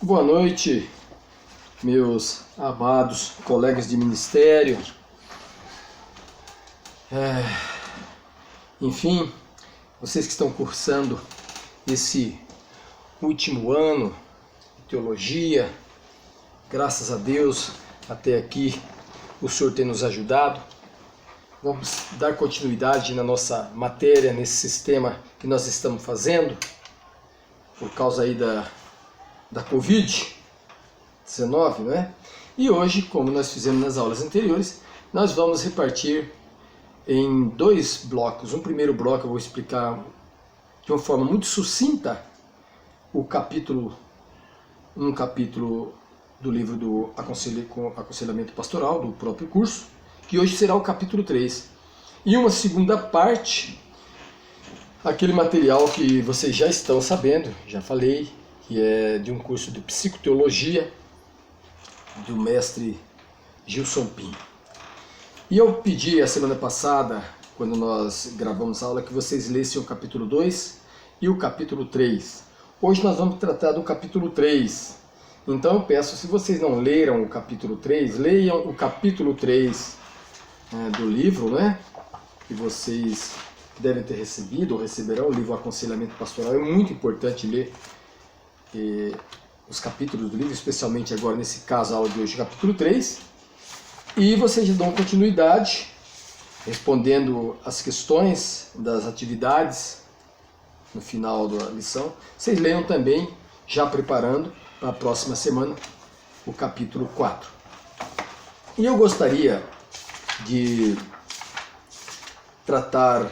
Boa noite, meus amados colegas de ministério. Enfim, vocês que estão cursando esse último ano de teologia, graças a Deus, até aqui o Senhor tem nos ajudado. Vamos dar continuidade na nossa matéria, nesse sistema que nós estamos fazendo, por causa aí da Covid-19, não é? E hoje, como nós fizemos nas aulas anteriores, nós vamos repartir em dois blocos. Um primeiro bloco eu vou explicar de uma forma muito sucinta um capítulo do livro do Aconselhamento Pastoral, do próprio curso, que hoje será o capítulo 3. E uma segunda parte, aquele material que vocês já estão sabendo, já falei, que é de um curso de psicoteologia do mestre Gilson Pinho. E eu pedi a semana passada, quando nós gravamos a aula, que vocês lessem o capítulo 2 e o capítulo 3. Hoje nós vamos tratar do capítulo 3. Então eu peço, se vocês não leram o capítulo 3, leiam o capítulo 3 do livro, né? Que vocês devem ter recebido ou receberão, o livro Aconselhamento Pastoral. É muito importante ler os capítulos do livro, especialmente agora, nesse caso, a aula de hoje, capítulo 3, e vocês dão continuidade, respondendo as questões das atividades no final da lição. Vocês leiam também, já preparando para a próxima semana, o capítulo 4. E eu gostaria de tratar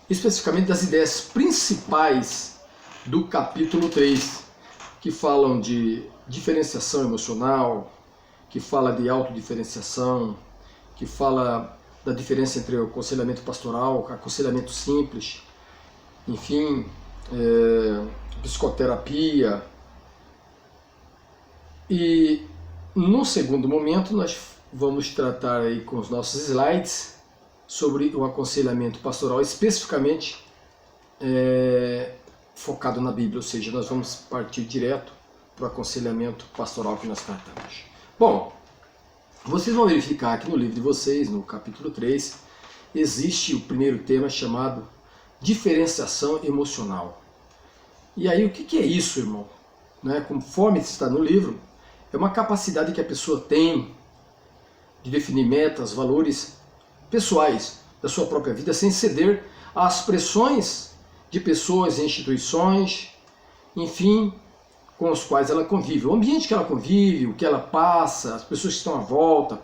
especificamente das ideias principais do capítulo 3, que falam de diferenciação emocional, que fala de autodiferenciação, que fala da diferença entre o aconselhamento pastoral, aconselhamento simples, enfim, psicoterapia. E no segundo momento nós vamos tratar aí com os nossos slides sobre o aconselhamento pastoral, especificamente focado na Bíblia, ou seja, nós vamos partir direto para o aconselhamento pastoral que nós tratamos. Bom, vocês vão verificar que no livro de vocês, no capítulo 3, existe o primeiro tema chamado diferenciação emocional. E aí, o que é isso, irmão? Conforme está no livro, é uma capacidade que a pessoa tem de definir metas, valores pessoais da sua própria vida, sem ceder às pressões de pessoas e instituições, enfim, com os quais ela convive. O ambiente que ela convive, o que ela passa, as pessoas que estão à volta.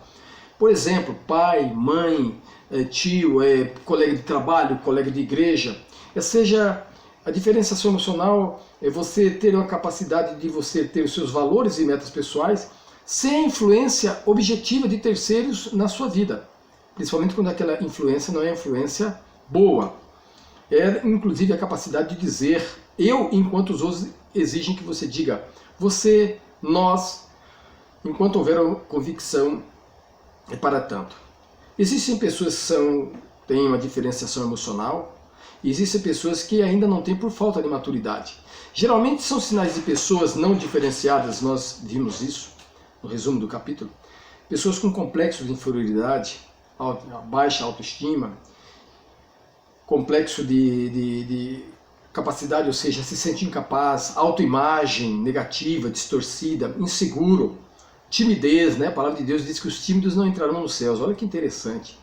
Por exemplo, pai, mãe, tio, colega de trabalho, colega de igreja. Seja a diferenciação emocional é você ter uma capacidade de você ter os seus valores e metas pessoais sem a influência objetiva de terceiros na sua vida. Principalmente quando aquela influência não é influência boa. É inclusive a capacidade de dizer eu, enquanto os outros exigem que você diga você, nós, enquanto houver convicção é para tanto. Existem pessoas que têm uma diferenciação emocional, e existem pessoas que ainda não têm por falta de maturidade. Geralmente são sinais de pessoas não diferenciadas, nós vimos isso no resumo do capítulo, pessoas com complexo de inferioridade, baixa autoestima, complexo de capacidade, ou seja, se sente incapaz, autoimagem negativa, distorcida, inseguro, timidez, né? A palavra de Deus diz que os tímidos não entrarão nos céus. Olha que interessante.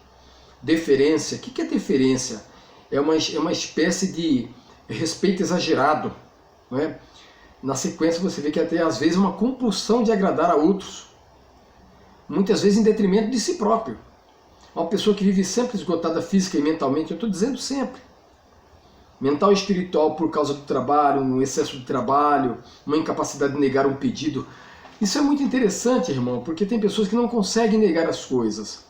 Deferência. O que é deferência? É uma espécie de respeito exagerado, não é? Na sequência você vê que até às vezes uma compulsão de agradar a outros, muitas vezes em detrimento de si próprio. Uma pessoa que vive sempre esgotada física e mentalmente, eu estou dizendo sempre, mental e espiritual por causa do trabalho, um excesso de trabalho, uma incapacidade de negar um pedido. Isso é muito interessante, irmão, porque tem pessoas que não conseguem negar as coisas.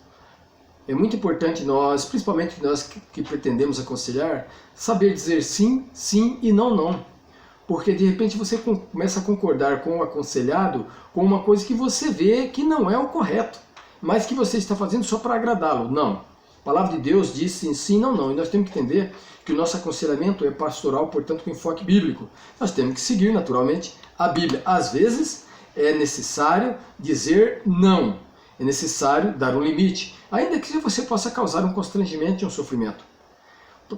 É muito importante nós, principalmente nós que pretendemos aconselhar, saber dizer sim, sim e não, não. Porque de repente você começa a concordar com o aconselhado com uma coisa que você vê que não é o correto, mas que você está fazendo só para agradá-lo. Não. A palavra de Deus diz sim, sim, não, não. E nós temos que entender que o nosso aconselhamento é pastoral, portanto, com enfoque bíblico. Nós temos que seguir, naturalmente, a Bíblia. Às vezes, é necessário dizer não. É necessário dar um limite, ainda que você possa causar um constrangimento e um sofrimento.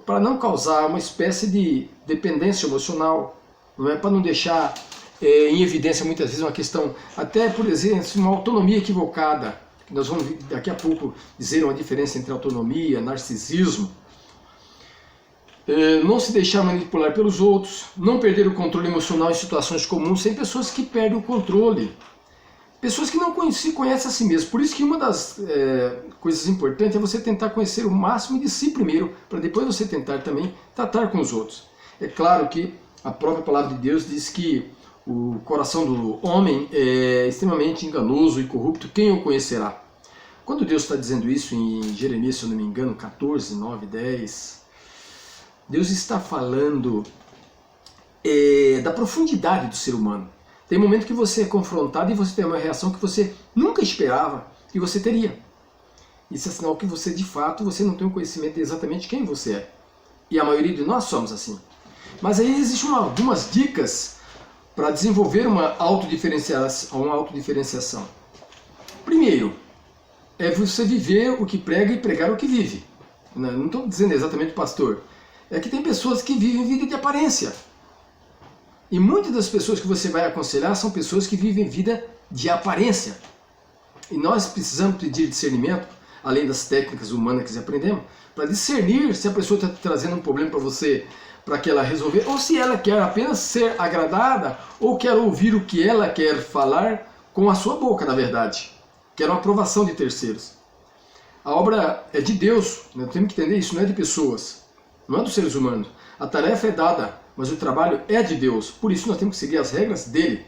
Para não causar uma espécie de dependência emocional, não é? Para não deixar em evidência muitas vezes uma questão, até por exemplo, uma autonomia equivocada. Nós vamos daqui a pouco dizer uma diferença entre autonomia, narcisismo. Não se deixar manipular pelos outros, não perder o controle emocional em situações comuns. Tem pessoas que perdem o controle, pessoas que não conhecem a si mesmo. Por isso que uma das coisas importantes é você tentar conhecer o máximo de si primeiro, para depois você tentar também tratar com os outros. É claro que a própria palavra de Deus diz que o coração do homem é extremamente enganoso e corrupto, quem o conhecerá? Quando Deus está dizendo isso em Jeremias, se eu não me engano, 14, 9, 10, Deus está falando da profundidade do ser humano. Tem momento que você é confrontado e você tem uma reação que você nunca esperava que você teria. Isso é sinal que você, de fato, você não tem um conhecimento de exatamente quem você é. E a maioria de nós somos assim. Mas aí existem algumas dicas para desenvolver uma autodiferenciação. Primeiro, é você viver o que prega e pregar o que vive. Não estou dizendo exatamente pastor. É que tem pessoas que vivem vida de aparência. E muitas das pessoas que você vai aconselhar são pessoas que vivem vida de aparência. E nós precisamos pedir discernimento, além das técnicas humanas que aprendemos, para discernir se a pessoa está trazendo um problema para você, para que ela resolver, ou se ela quer apenas ser agradada, ou quer ouvir o que ela quer falar com a sua boca, na verdade. Quer uma aprovação de terceiros. A obra é de Deus, nós temos que entender isso, não é de pessoas, não é dos seres humanos. A tarefa é dada, mas o trabalho é de Deus, por isso nós temos que seguir as regras dele.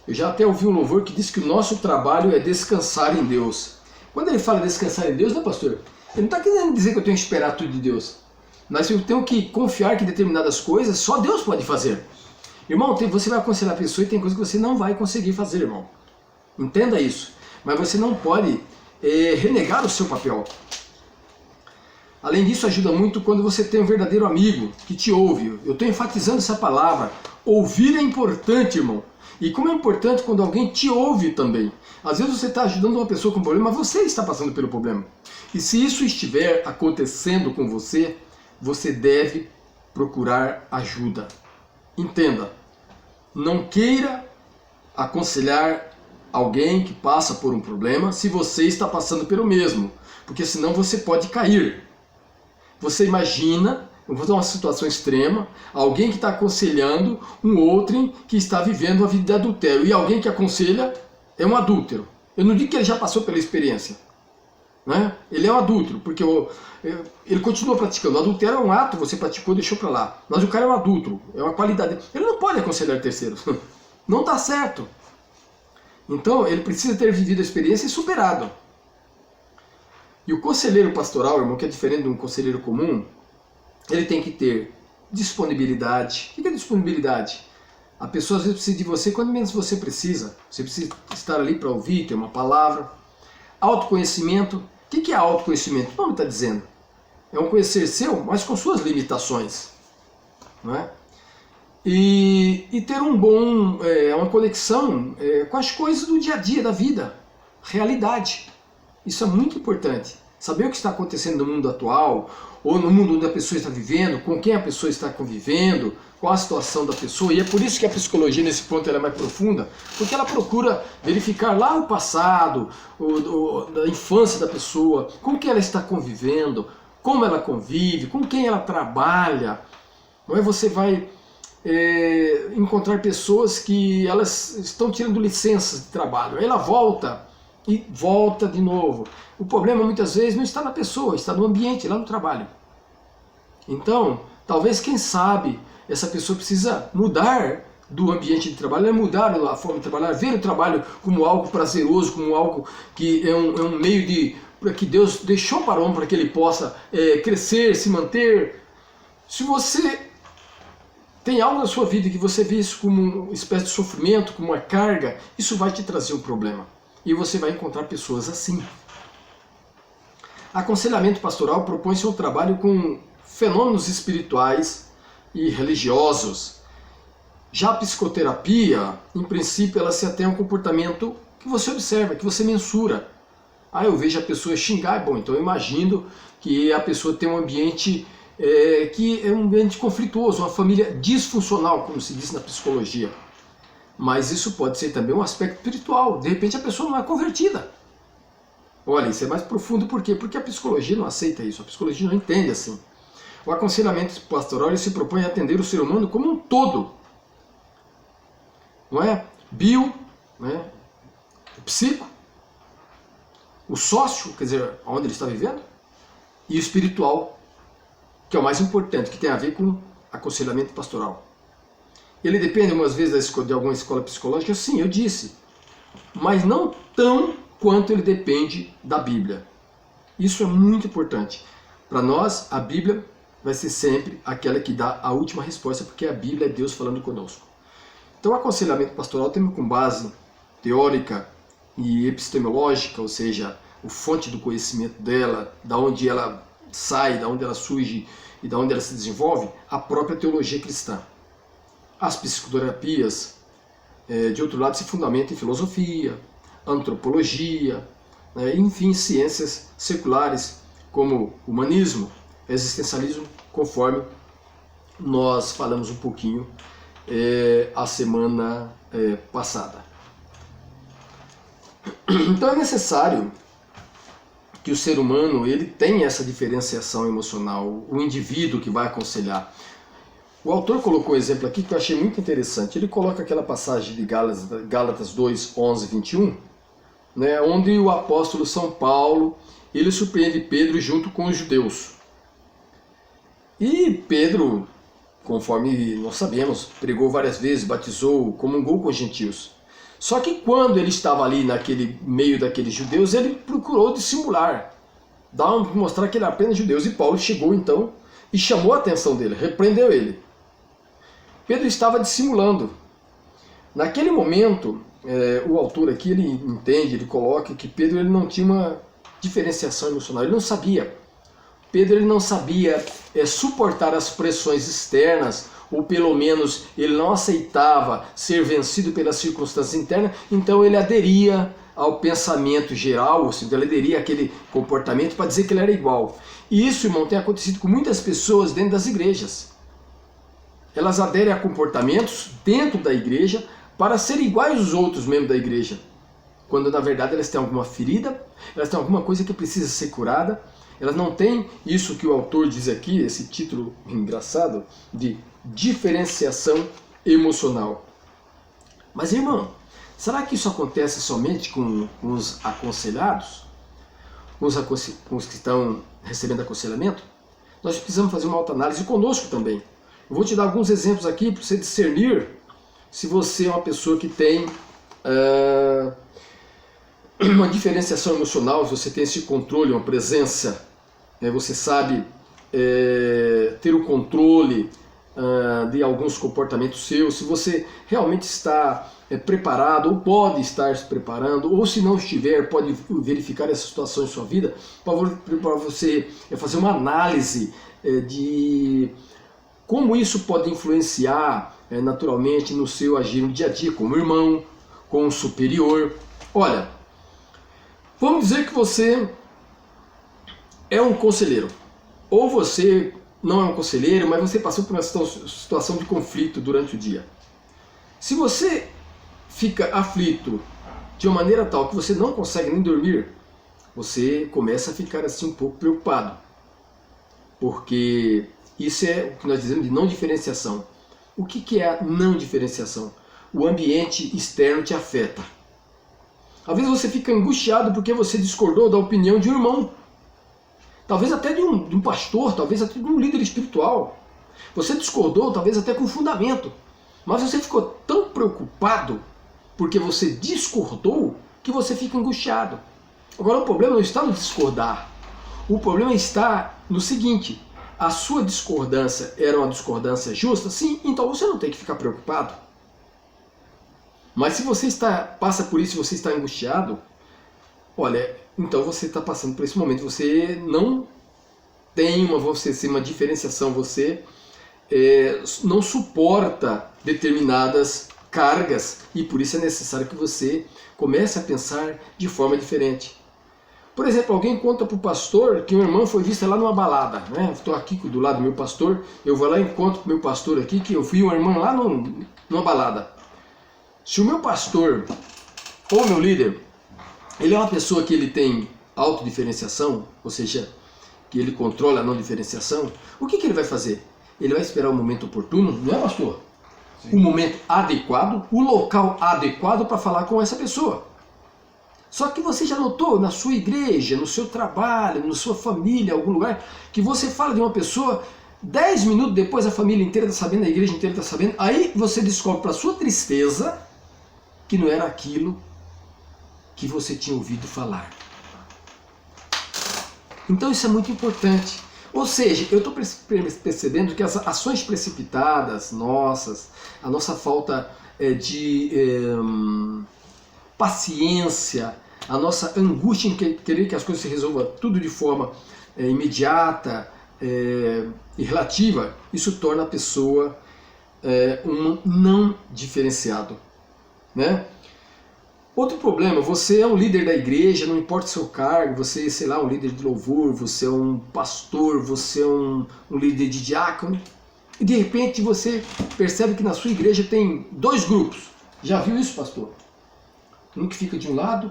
Eu já até ouvi um louvor que diz que o nosso trabalho é descansar em Deus. Quando ele fala descansar em Deus, né, pastor? Ele não está querendo dizer que eu tenho que esperar tudo de Deus. Mas eu tenho que confiar que determinadas coisas só Deus pode fazer. Irmão, você vai aconselhar a pessoa e tem coisas que você não vai conseguir fazer, irmão. Entenda isso. Mas você não pode renegar o seu papel. Além disso, ajuda muito quando você tem um verdadeiro amigo que te ouve. Eu estou enfatizando essa palavra. Ouvir é importante, irmão. E como é importante quando alguém te ouve também. Às vezes você está ajudando uma pessoa com problema, mas você está passando pelo problema. E se isso estiver acontecendo com você, você deve procurar ajuda. Entenda, não queira aconselhar alguém que passa por um problema se você está passando pelo mesmo, porque senão você pode cair. Você imagina, eu vou dar uma situação extrema, alguém que está aconselhando um outro que está vivendo uma vida de adultério, e alguém que aconselha é um adúltero. Eu não digo que ele já passou pela experiência, né? Ele é um adúltero, porque ele continua praticando. O adultério é um ato, você praticou e deixou para lá. Mas o cara é um adúltero, é uma qualidade. Ele não pode aconselhar terceiros, não dá certo. Então ele precisa ter vivido a experiência e superado. E o conselheiro pastoral, irmão, que é diferente de um conselheiro comum, ele tem que ter disponibilidade. O que é disponibilidade? A pessoa às vezes precisa de você quando menos você precisa. Você precisa estar ali para ouvir, ter uma palavra. Autoconhecimento. O que é autoconhecimento? O nome está dizendo. É um conhecer seu, mas com suas limitações. Não é? E ter uma conexão com as coisas do dia a dia da vida. Realidade. Isso é muito importante. Saber o que está acontecendo no mundo atual, ou no mundo onde a pessoa está vivendo, com quem a pessoa está convivendo, qual a situação da pessoa. E é por isso que a psicologia nesse ponto ela é mais profunda, porque ela procura verificar lá o passado, da infância da pessoa, com quem ela está convivendo, como ela convive, com quem ela trabalha. Não é? Você vai encontrar pessoas que elas estão tirando licenças de trabalho. Aí ela volta e volta de novo. O problema muitas vezes não está na pessoa, está no ambiente, lá no trabalho. Então, talvez, quem sabe, essa pessoa precisa mudar do ambiente de trabalho, mudar a forma de trabalhar, ver o trabalho como algo prazeroso, como algo que é um meio que Deus deixou para o homem para que ele possa crescer, se manter. Se você tem algo na sua vida que você vê isso como uma espécie de sofrimento, como uma carga, isso vai te trazer um problema. E você vai encontrar pessoas assim. Aconselhamento pastoral propõe-se ao trabalho com fenômenos espirituais e religiosos. Já a psicoterapia, em princípio, ela se atém a um comportamento que você observa, que você mensura. Eu vejo a pessoa xingar, bom, então eu imagino que a pessoa tem um ambiente que é um ambiente conflituoso, uma família disfuncional, como se diz na psicologia. Mas isso pode ser também um aspecto espiritual. De repente a pessoa não é convertida. Olha, isso é mais profundo, por quê? Porque a psicologia não aceita isso, a psicologia não entende assim. O aconselhamento pastoral ele se propõe a atender o ser humano como um todo. Não é? Bio, né? O psico, o sócio, quer dizer, onde ele está vivendo, e o espiritual, que é o mais importante, que tem a ver com aconselhamento pastoral. Ele depende, umas vezes, de alguma escola psicológica? Sim, eu disse. Mas não tão quanto ele depende da Bíblia. Isso é muito importante. Para nós, a Bíblia vai ser sempre aquela que dá a última resposta, porque a Bíblia é Deus falando conosco. Então, o aconselhamento pastoral tem com base teórica e epistemológica, ou seja, a fonte do conhecimento dela, da onde ela sai, da onde ela surge e da onde ela se desenvolve, a própria teologia cristã. As psicoterapias, de outro lado, se fundamentam em filosofia, antropologia, enfim, ciências seculares como humanismo, existencialismo, conforme nós falamos um pouquinho a semana passada. Então é necessário que o ser humano ele tenha essa diferenciação emocional, o indivíduo que vai aconselhar. O autor colocou um exemplo aqui que eu achei muito interessante. Ele coloca aquela passagem de Gálatas 2, 11, 21, né, onde o apóstolo São Paulo ele surpreende Pedro junto com os judeus. E Pedro, conforme nós sabemos, pregou várias vezes, batizou, comungou com os gentios. Só que quando ele estava ali naquele meio daqueles judeus, ele procurou dissimular, mostrar que ele era apenas judeus. E Paulo chegou então e chamou a atenção dele, repreendeu ele. Pedro estava dissimulando. Naquele momento, o autor aqui ele entende, ele coloca que Pedro ele não tinha uma diferenciação emocional, ele não sabia. Pedro ele não sabia suportar as pressões externas, ou pelo menos ele não aceitava ser vencido pelas circunstâncias internas, então ele aderia ao pensamento geral, ou seja, ele aderia àquele comportamento para dizer que ele era igual. E isso, irmão, tem acontecido com muitas pessoas dentro das igrejas. Elas aderem a comportamentos dentro da igreja para serem iguais aos outros membros da igreja, quando na verdade elas têm alguma ferida, elas têm alguma coisa que precisa ser curada, elas não têm isso que o autor diz aqui, esse título engraçado, de diferenciação emocional. Mas, irmão, será que isso acontece somente com os aconselhados? Com os que estão recebendo aconselhamento? Nós precisamos fazer uma autoanálise conosco também. Eu vou te dar alguns exemplos aqui para você discernir se você é uma pessoa que tem uma diferenciação emocional, se você tem esse controle, uma presença, você sabe ter o controle de alguns comportamentos seus, se você realmente está preparado, ou pode estar se preparando, ou se não estiver, pode verificar essa situação em sua vida, para você fazer uma análise de como isso pode influenciar naturalmente no seu agir no dia a dia, como irmão, com o superior. Olha, vamos dizer que você é um conselheiro, ou você não é um conselheiro, mas você passou por uma situação de conflito durante o dia. Se você fica aflito de uma maneira tal que você não consegue nem dormir, você começa a ficar assim um pouco preocupado, porque isso é o que nós dizemos de não diferenciação. O que é a não diferenciação? O ambiente externo te afeta. Às vezes você fica angustiado porque você discordou da opinião de um irmão, talvez até de um pastor, talvez até de um líder espiritual. Você discordou, talvez até com fundamento, mas você ficou tão preocupado porque você discordou que você fica angustiado. Agora o problema não está no discordar, o problema está no seguinte: a sua discordância era uma discordância justa? Sim, então você não tem que ficar preocupado. Mas se você passa por isso e você está angustiado, olha, então você está passando por esse momento. Você não tem uma diferenciação, você não suporta determinadas cargas e por isso é necessário que você comece a pensar de forma diferente. Por exemplo, alguém conta para o pastor que uma irmã foi vista lá numa balada, né? Estou aqui do lado do meu pastor, eu vou lá e conto para o meu pastor aqui que eu vi uma irmã lá numa balada. Se o meu pastor ou meu líder, ele é uma pessoa que ele tem autodiferenciação, ou seja, que ele controla a não diferenciação, o que ele vai fazer? Ele vai esperar o momento oportuno, não é, pastor? Sim. O momento adequado, o local adequado para falar com essa pessoa. Só que você já notou na sua igreja, no seu trabalho, na sua família, algum lugar, que você fala de uma pessoa, 10 minutos depois a família inteira está sabendo, a igreja inteira está sabendo, aí você descobre para sua tristeza que não era aquilo que você tinha ouvido falar. Então isso é muito importante. Ou seja, eu estou percebendo que as ações precipitadas nossas, a nossa falta de paciência, a nossa angústia em querer que as coisas se resolvam tudo de forma imediata e relativa, isso torna a pessoa um não diferenciado, né? Outro problema, você é um líder da igreja, não importa o seu cargo, você, sei lá, um líder de louvor, você é um pastor, você é um líder de diácono, e de repente você percebe que na sua igreja tem 2 grupos. Já viu isso, pastor? Um que fica de um lado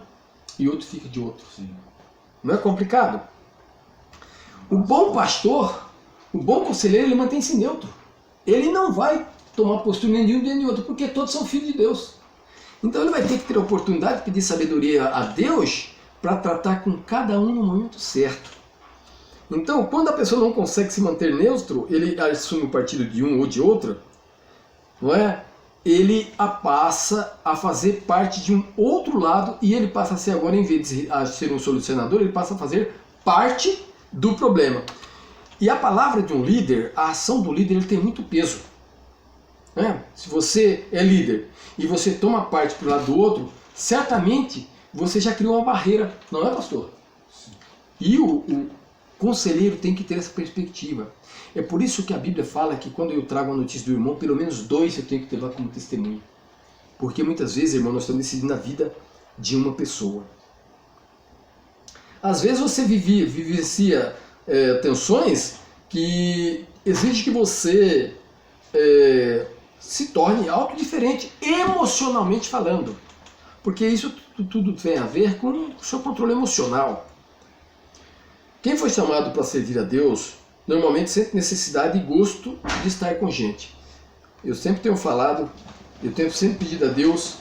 e outro fica de outro. Sim. Não é complicado? O bom pastor, o bom conselheiro, ele mantém-se neutro. Ele não vai tomar postura nem de um nem de outro, porque todos são filhos de Deus. Então ele vai ter que ter a oportunidade de pedir sabedoria a Deus para tratar com cada um no momento certo. Então, quando a pessoa não consegue se manter neutro, ele assume o partido de um ou de outro, não é? Ele passa a fazer parte de um outro lado e ele passa a ser agora, em vez de ser um solucionador, ele passa a fazer parte do problema. E a palavra de um líder, a ação do líder, ele tem muito peso. Se você é líder e você toma parte para o lado do outro, certamente você já criou uma barreira, não é, pastor? Sim. E o conselheiro tem que ter essa perspectiva. É por isso que a Bíblia fala que quando eu trago a notícia do irmão, pelo menos 2 eu tenho que levar como testemunho. Porque muitas vezes, irmão, nós estamos decidindo a vida de uma pessoa. Às vezes você vivencia tensões que exigem que você se torne autodiferente, emocionalmente falando. Porque isso tudo tem a ver com o seu controle emocional. Quem foi chamado para servir a Deus, normalmente sente necessidade e gosto de estar com gente. Eu sempre tenho falado, eu tenho sempre pedido a Deus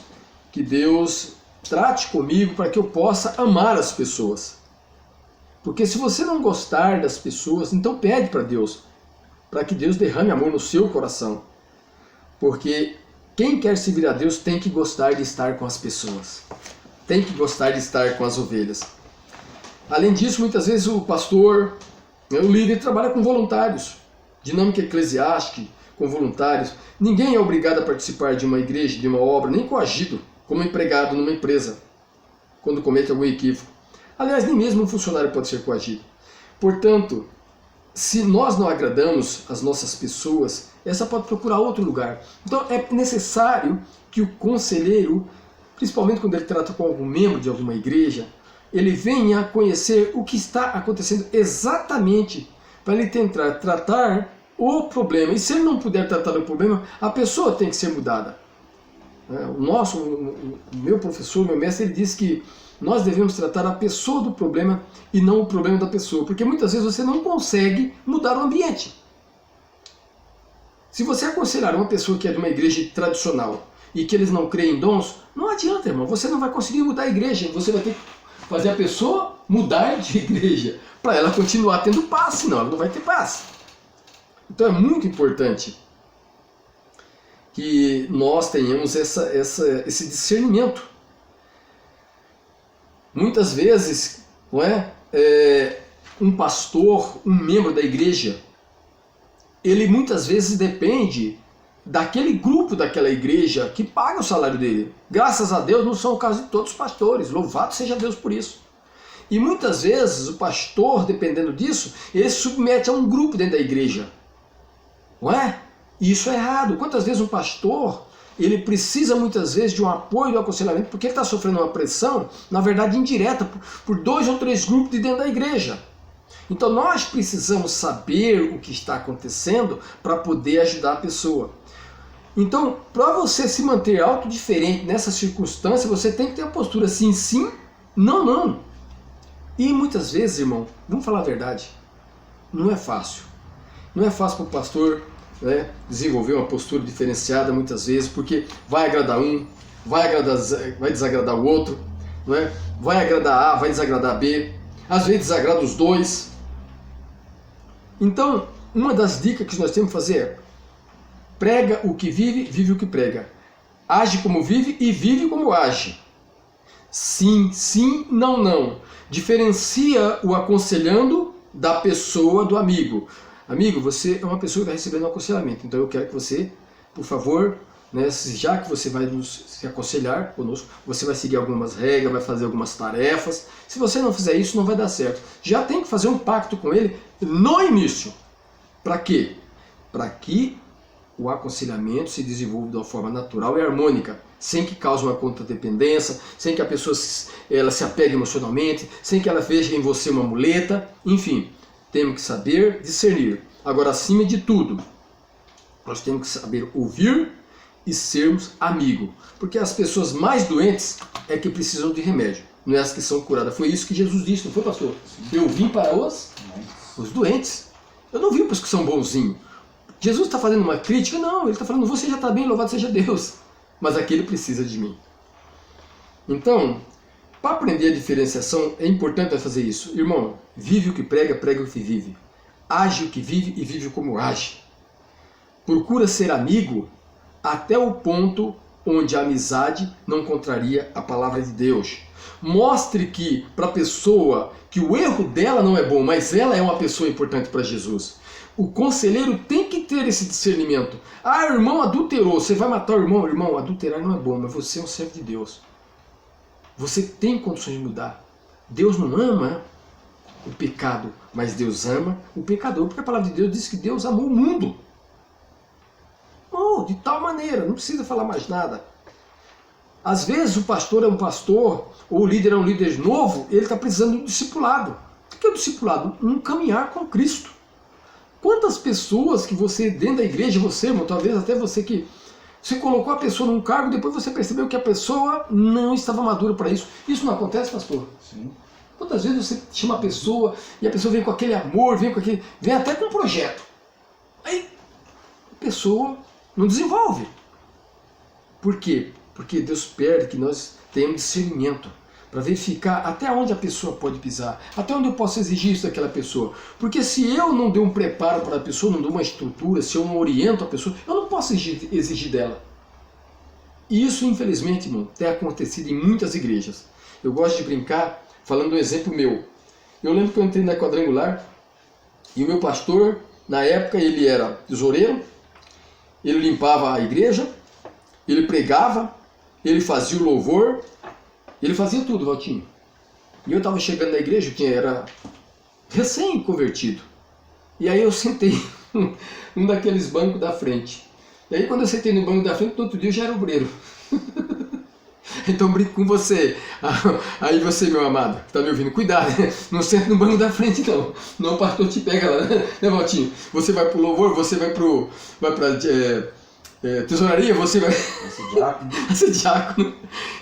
que Deus trate comigo para que eu possa amar as pessoas. Porque se você não gostar das pessoas, então pede para Deus, para que Deus derrame amor no seu coração. Porque quem quer servir a Deus tem que gostar de estar com as pessoas. Tem que gostar de estar com as ovelhas. Além disso, muitas vezes o pastor, o líder, trabalha com voluntários. Dinâmica eclesiástica, com voluntários. Ninguém é obrigado a participar de uma igreja, de uma obra, nem coagido, como empregado numa empresa, quando comete algum equívoco. Aliás, nem mesmo um funcionário pode ser coagido. Portanto, se nós não agradamos as nossas pessoas, essa pode procurar outro lugar. Então é necessário que o conselheiro, principalmente quando ele trata com algum membro de alguma igreja, ele venha conhecer o que está acontecendo exatamente para ele tentar tratar o problema. E se ele não puder tratar o problema, a pessoa tem que ser mudada. O meu professor, meu mestre, ele disse que nós devemos tratar a pessoa do problema e não o problema da pessoa, porque muitas vezes você não consegue mudar o ambiente. Se você aconselhar uma pessoa que é de uma igreja tradicional e que eles não creem em dons, não adianta, irmão, você não vai conseguir mudar a igreja, você vai ter que fazer a pessoa mudar de igreja para ela continuar tendo paz, senão ela não vai ter paz. Então é muito importante que nós tenhamos esse discernimento. Muitas vezes, não é? Um pastor, um membro da igreja, ele muitas vezes depende daquele grupo daquela igreja que paga o salário dele. Graças a Deus não são o caso de todos os pastores, louvado seja Deus por isso. E muitas vezes o pastor, dependendo disso, ele se submete a um grupo dentro da igreja. Não é? E isso é errado. Quantas vezes um pastor, ele precisa muitas vezes de um apoio, de um aconselhamento, porque ele está sofrendo uma pressão, na verdade indireta, por 2 ou 3 grupos de dentro da igreja. Então nós precisamos saber o que está acontecendo para poder ajudar a pessoa. Então, para você se manter autodiferente nessa circunstância, você tem que ter a postura sim, sim, não, não. E muitas vezes, irmão, vamos falar a verdade, não é fácil. Não é fácil para o pastor, né, desenvolver uma postura diferenciada muitas vezes, porque vai agradar um, vai desagradar o outro, não é? Vai agradar A, vai desagradar B, às vezes desagrada os dois. Então, uma das dicas que nós temos que fazer é: prega o que vive, vive o que prega. Age como vive e vive como age. Sim, sim, não, não. Diferencia o aconselhando da pessoa do amigo. Amigo, você é uma pessoa que está recebendo um aconselhamento, então eu quero que você, por favor, né, já que você vai se aconselhar conosco, você vai seguir algumas regras, vai fazer algumas tarefas. Se você não fizer isso, não vai dar certo. Já tem que fazer um pacto com ele no início. Para quê? Para que o aconselhamento se desenvolva de uma forma natural e harmônica, sem que cause uma contradependência, sem que a pessoa ela se apegue emocionalmente, sem que ela veja em você uma muleta, enfim. Temos que saber discernir. Agora, acima de tudo, nós temos que saber ouvir e sermos amigos. Porque as pessoas mais doentes é que precisam de remédio, não é as que são curadas. Foi isso que Jesus disse, não foi, pastor? Sim. Eu vim para os doentes. Eu não vim para os que são bonzinhos. Jesus está fazendo uma crítica? Não, ele está falando, você já está bem, louvado seja Deus. Mas aquele precisa de mim. Então, para aprender a diferenciação, é importante fazer isso. Irmão, vive o que prega, prega o que vive. Age o que vive e vive como age. Procura ser amigo até o ponto onde a amizade não contraria a palavra de Deus. Mostre que para a pessoa que o erro dela não é bom, mas ela é uma pessoa importante para Jesus. O conselheiro tem que ter esse discernimento. Ah, o irmão adulterou, você vai matar o irmão? Irmão, adulterar não é bom, mas você é um servo de Deus. Você tem condições de mudar. Deus não ama o pecado, mas Deus ama o pecador, porque a palavra de Deus diz que Deus amou o mundo. Oh, de tal maneira, não precisa falar mais nada. Às vezes o pastor é um pastor, ou o líder é um líder novo, ele está precisando de um discipulado. O que é o discipulado? Um caminhar com Cristo. Quantas pessoas que você, dentro da igreja, você, irmão, talvez até você que você colocou a pessoa num cargo, depois você percebeu que a pessoa não estava madura para isso. Isso não acontece, pastor? Sim. Quantas vezes você chama a pessoa e a pessoa vem com aquele amor, vem até com um projeto. Aí a pessoa não desenvolve. Por quê? Porque Deus pede que nós tenhamos discernimento para verificar até onde a pessoa pode pisar, até onde eu posso exigir isso daquela pessoa. Porque se eu não dou um preparo para a pessoa, não dou uma estrutura, se eu não oriento a pessoa, eu não posso exigir dela. E isso, infelizmente, irmão, tem acontecido em muitas igrejas. Eu gosto de brincar falando um exemplo meu. Eu lembro que eu entrei na Quadrangular e o meu pastor, na época, ele era tesoureiro, ele limpava a igreja, ele pregava, ele fazia o louvor, ele fazia tudo, Valtinho. E eu estava chegando na igreja, eu era recém-convertido. E aí eu sentei num daqueles bancos da frente. E aí quando eu sentei no banco da frente, no outro dia eu já era obreiro. Então brinco com você. Aí você, meu amado, que está me ouvindo, cuidado, não senta no banco da frente não. Não o pastor te pega lá, né, Valtinho? Você vai pro louvor, você vai para tesouraria, você vai ser diácono.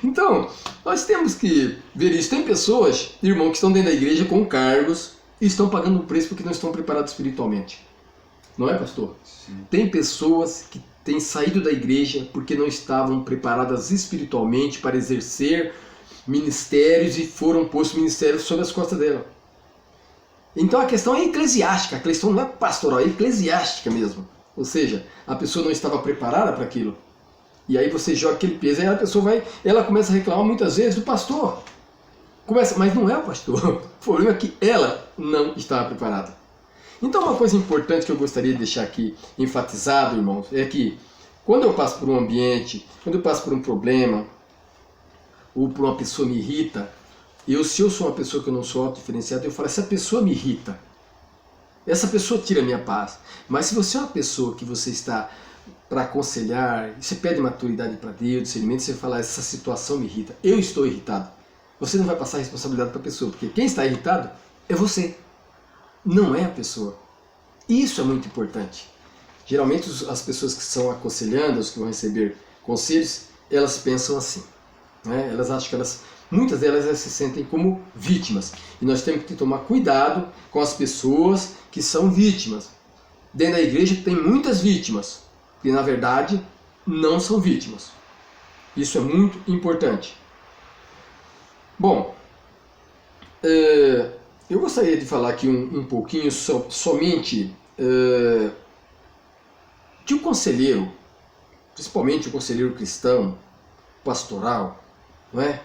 Então, nós temos que ver isso. Tem pessoas, irmão, que estão dentro da igreja com cargos e estão pagando um preço porque não estão preparados espiritualmente. Não é, pastor? Sim. Tem pessoas que têm saído da igreja porque não estavam preparadas espiritualmente para exercer ministérios e foram postos ministérios sobre as costas dela. Então a questão é eclesiástica, a questão não é pastoral, é eclesiástica mesmo. Ou seja, a pessoa não estava preparada para aquilo. E aí você joga aquele peso, aí a pessoa ela começa a reclamar muitas vezes do pastor. Mas não é o pastor. O problema é que ela não estava preparada. Então uma coisa importante que eu gostaria de deixar aqui enfatizado, irmãos, é que quando eu passo por um ambiente, quando eu passo por um problema, ou por uma pessoa me irrita, Se eu sou uma pessoa que eu não sou autodiferenciada, eu falo, essa pessoa me irrita. Essa pessoa tira a minha paz. Mas se você é uma pessoa que você está para aconselhar, você pede maturidade para Deus, discernimento, você fala, essa situação me irrita, eu estou irritado. Você não vai passar a responsabilidade para a pessoa, porque quem está irritado é você, não é a pessoa. Isso é muito importante. Geralmente as pessoas que são aconselhandas, que vão receber conselhos, elas pensam assim, né? Elas acham que muitas delas se sentem como vítimas. E nós temos que tomar cuidado com as pessoas que são vítimas. Dentro da igreja tem muitas vítimas, que na verdade não são vítimas. Isso é muito importante. Bom, eu gostaria de falar aqui um pouquinho somente de um conselheiro, principalmente o conselheiro cristão, pastoral, não é?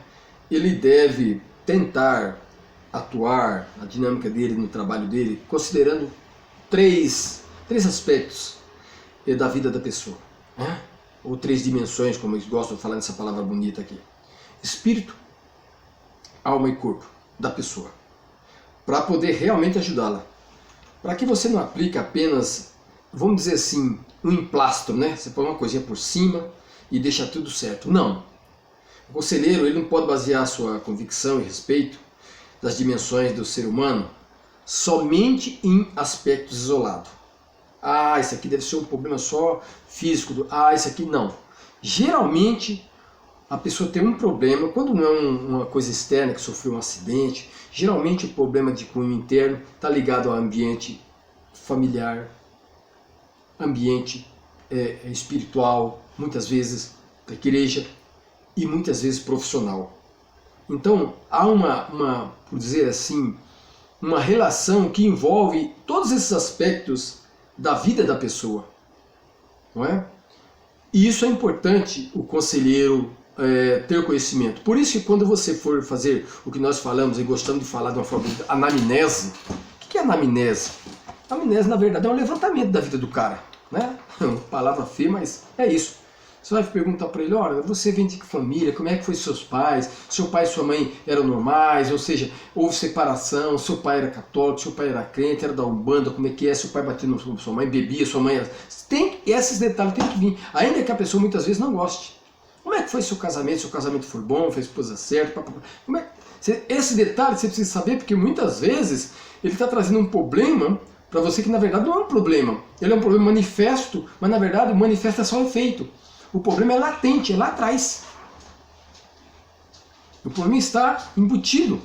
Ele deve tentar atuar na dinâmica dele, no trabalho dele, considerando três aspectos da vida da pessoa, né? Ou 3 dimensões, como eu gosto de falar nessa palavra bonita aqui: espírito, alma e corpo da pessoa, para poder realmente ajudá-la. Para que você não aplique apenas, vamos dizer assim, um emplastro, né? Você põe uma coisinha por cima e deixa tudo certo. Não. O conselheiro, ele não pode basear sua convicção e respeito das dimensões do ser humano somente em aspectos isolados. Ah, isso aqui deve ser um problema só físico. Ah, isso aqui não. Geralmente, a pessoa tem um problema, quando não é uma coisa externa, que sofreu um acidente, geralmente o problema de cunho interno está ligado ao ambiente familiar, ambiente espiritual, muitas vezes da igreja e muitas vezes profissional. Então, há por dizer assim, uma relação que envolve todos esses aspectos da vida da pessoa, não é? E isso é importante o conselheiro ter conhecimento. Por isso que quando você for fazer o que nós falamos e gostamos de falar de uma forma de anamnese, o que é anamnese? Anamnese, na verdade, é um levantamento da vida do cara, né? Uma palavra feia, mas é isso. Você vai perguntar para ele, olha, você vem de que família, como é que foi seus pais, seu pai e sua mãe eram normais, ou seja, houve separação, seu pai era católico, seu pai era crente, era da Umbanda, como é que é, seu pai batia na sua mãe, bebia, sua mãe era... Esses detalhes tem que vir, ainda que a pessoa muitas vezes não goste. Como é que foi seu casamento foi bom, fez esposa certa, esse detalhe você precisa saber, porque muitas vezes ele está trazendo um problema para você que na verdade não é um problema, ele é um problema manifesto, mas na verdade o manifesto é só efeito. O problema é latente, é lá atrás. O problema está embutido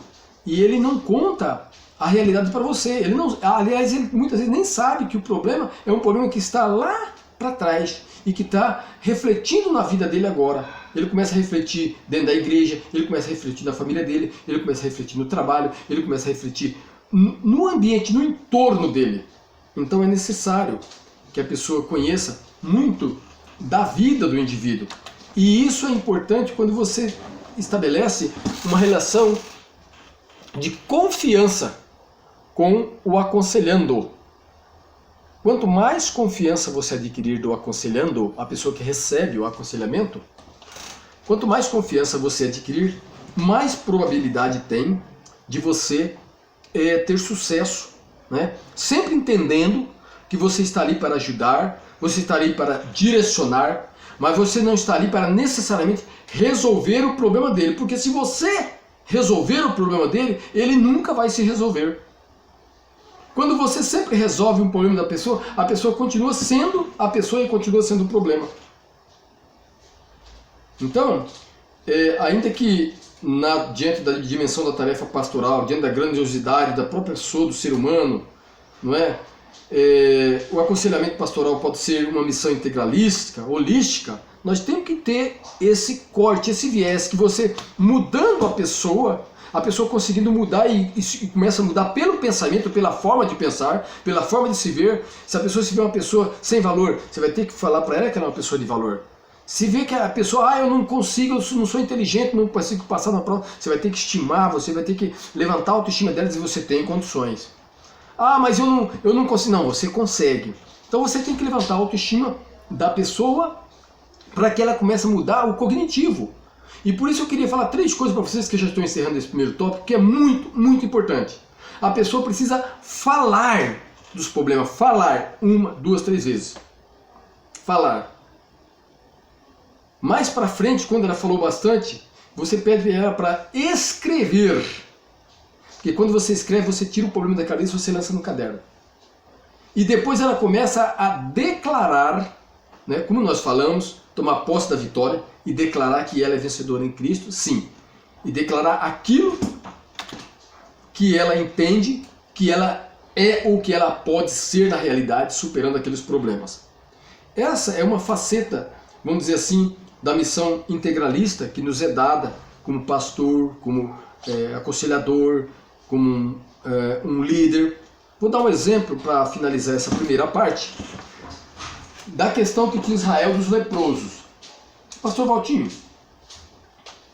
e ele não conta a realidade para você. Ele não, aliás, ele muitas vezes nem sabe que o problema é um problema que está lá para trás e que está refletindo na vida dele agora. Ele começa a refletir dentro da igreja, ele começa a refletir na família dele, ele começa a refletir no trabalho, ele começa a refletir no ambiente, no entorno dele. Então é necessário que a pessoa conheça muito da vida do indivíduo. E isso é importante quando você estabelece uma relação de confiança com o aconselhando. Quanto mais confiança você adquirir do aconselhando, a pessoa que recebe o aconselhamento, quanto mais confiança você adquirir, mais probabilidade tem de você ter sucesso, né? Sempre entendendo que você está ali para ajudar, você está ali para direcionar, mas você não está ali para necessariamente resolver o problema dele, porque se você resolver o problema dele, ele nunca vai se resolver. Quando você sempre resolve um problema da pessoa, a pessoa continua sendo a pessoa e continua sendo o problema. Então, ainda que diante da dimensão da tarefa pastoral, diante da grandiosidade da própria pessoa, do ser humano, não é? O aconselhamento pastoral pode ser uma missão integralística, holística. Nós temos que ter esse corte, esse viés, que você mudando a pessoa conseguindo mudar e começa a mudar pelo pensamento, pela forma de pensar, pela forma de se ver. Se a pessoa se vê uma pessoa sem valor, você vai ter que falar para ela que ela é uma pessoa de valor. Se vê que a pessoa, eu não consigo, eu não sou inteligente, não consigo passar na prova, você vai ter que estimar, você vai ter que levantar a autoestima dela e dizer que você tem condições. Mas eu não consigo. Não, você consegue. Então você tem que levantar a autoestima da pessoa para que ela comece a mudar o cognitivo. E por isso eu queria falar 3 coisas para vocês, que eu já estou encerrando esse primeiro tópico, que é muito, muito importante. A pessoa precisa falar dos problemas, falar 1, 2, 3 vezes. Falar. Mais para frente, quando ela falou bastante, você pede ela para escrever. Porque quando você escreve, você tira o problema da cabeça e você lança no caderno. E depois ela começa a declarar, né, como nós falamos, tomar posse da vitória e declarar que ela é vencedora em Cristo, sim. E declarar aquilo que ela entende, que ela é ou que ela pode ser na realidade, superando aqueles problemas. Essa é uma faceta, vamos dizer assim, da missão integralista que nos é dada como pastor, como aconselhador, como um líder. Vou dar um exemplo para finalizar essa primeira parte, da questão que tinha Israel dos leprosos. Pastor Valtinho,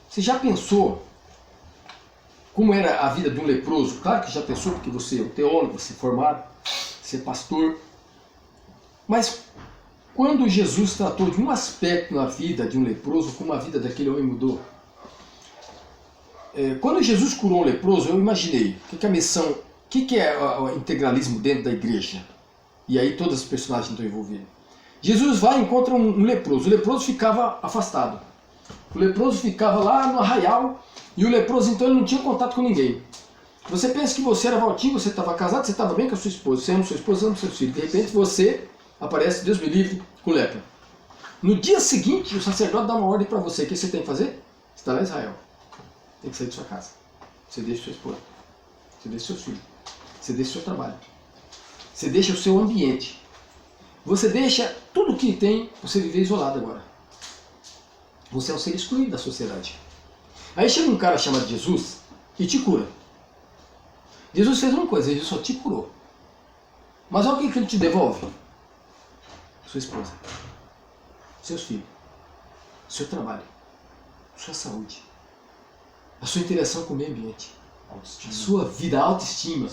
você já pensou como era a vida de um leproso? Claro que já pensou, porque você é um teólogo, você é formado, você é pastor. Mas quando Jesus tratou de um aspecto na vida de um leproso, como a vida daquele homem mudou? Quando Jesus curou um leproso, eu imaginei que a missão, o que é o integralismo dentro da igreja? E aí todas as personagens estão envolvidas. Jesus vai e encontra um leproso. O leproso ficava afastado. O leproso ficava lá no arraial e o leproso então ele não tinha contato com ninguém. Você pensa que você era Valtinho, você estava casado, você estava bem com a sua esposa, você ama sua esposa, ama seus filhos. De repente você aparece, Deus me livre, com lepra. No dia seguinte, o sacerdote dá uma ordem para você. O que você tem que fazer? Você está lá em Israel. Tem que sair de sua casa. Você deixa sua esposa. Você deixa seus filhos. Você deixa o seu trabalho. Você deixa o seu ambiente. Você deixa tudo que tem, você viver isolado agora. Você é um ser excluído da sociedade. Aí chega um cara chamado Jesus e te cura. Jesus fez uma coisa, ele só te curou. Mas olha o que ele te devolve. Sua esposa, seus filhos, seu trabalho, sua saúde, a sua interação com o meio ambiente, a sua vida, a autoestima.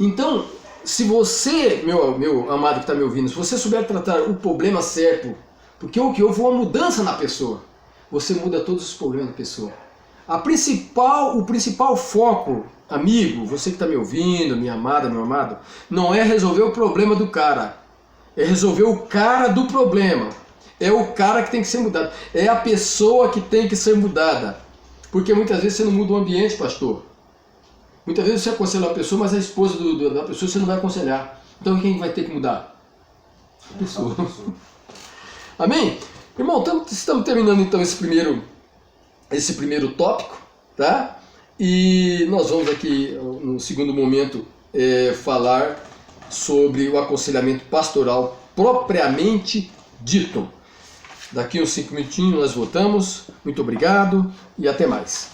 Então, se você, meu amado que está me ouvindo, se você souber tratar o problema certo, porque o que houve uma mudança na pessoa, você muda todos os problemas da pessoa. O principal foco, amigo, você que está me ouvindo, minha amada, meu amado, não é resolver o problema do cara, é resolver o cara do problema. É o cara que tem que ser mudado, é a pessoa que tem que ser mudada. Porque muitas vezes você não muda o ambiente, pastor. Muitas vezes você aconselha uma pessoa, mas a esposa da pessoa você não vai aconselhar. Então quem vai ter que mudar? A pessoa. Amém? Irmão, estamos terminando então esse primeiro tópico, tá? E nós vamos aqui, no segundo momento, falar sobre o aconselhamento pastoral propriamente dito. Daqui uns 5 minutinhos nós voltamos. Muito obrigado e até mais.